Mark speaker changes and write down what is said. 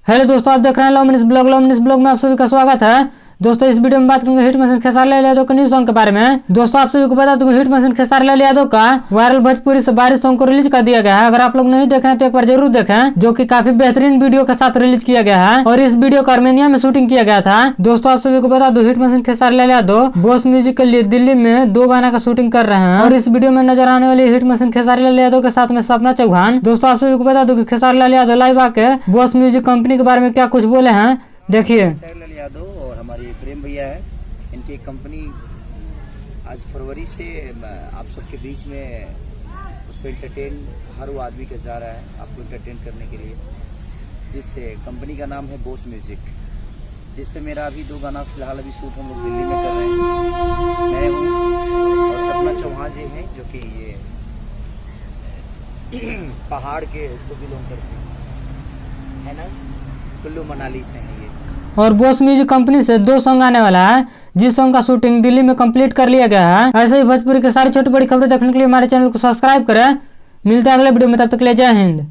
Speaker 1: Hello दोस्तों, आप देख रहे हैं लव मिनट्स ब्लॉग में आप सभी का स्वागत है। दोस्तों इस वीडियो में बात करेंगे हिट मशीन खेसारी लाल यादव के न्यू सॉन्ग के बारे में। दोस्तों आप सभी को बता दूं हिट मशीन खेसारी लाल यादव का वायरल भोजपुरी से बारिश सॉन्ग को रिलीज कर दिया गया है। अगर आप लोग नहीं देखे हैं तो एक बार जरूर देखें, जो कि काफी बेहतरीन वीडियो के साथ रिलीज किया गया है और इस वीडियो को आर्मेनिया में शूटिंग किया गया था। दोस्तों आप सभी को बता दूं hit machine Khesari Lal Yadav boss music के लिए दिल्ली में 2 गाना का शूटिंग कर रहे हैं और इस वीडियो में नजर आने वाली हिट मशीन खेसारी लाल यादव के साथ में सपना चौहान। दोस्तों आप सभी को बता दूं कि खेसारी लाल यादव लाइव आके बॉस म्यूजिक कंपनी के बारे में क्या कुछ बोले हैं, देखिए।
Speaker 2: यादव और हमारे प्रेम भैया है, इनकी कंपनी आज फरवरी से आप सबके बीच में उसको एंटरटेन हर वो आदमी का जा रहा है आपको एंटरटेन करने के लिए। जिस कंपनी का नाम है बॉस म्यूजिक, जिस पे मेरा अभी 2 गाना फिलहाल अभी शूट हम लोग दिल्ली में कर रहे हैं। मैं हूँ और सपना चौहान जी हैं, जो कि ये पहाड़ के से बिलोंग करते हैं, है ना, कुल्लू मनाली से हैं ये।
Speaker 1: और बॉस म्यूजिक कंपनी से 2 सॉन्ग आने वाला है, जिस सॉन्ग का शूटिंग दिल्ली में कंप्लीट कर लिया गया है। ऐसे ही भोजपुरी के सारी छोटी बड़ी खबरें देखने के लिए हमारे चैनल को सब्सक्राइब करें। मिलते हैं अगले वीडियो में, तब तक के लिए जय हिंद।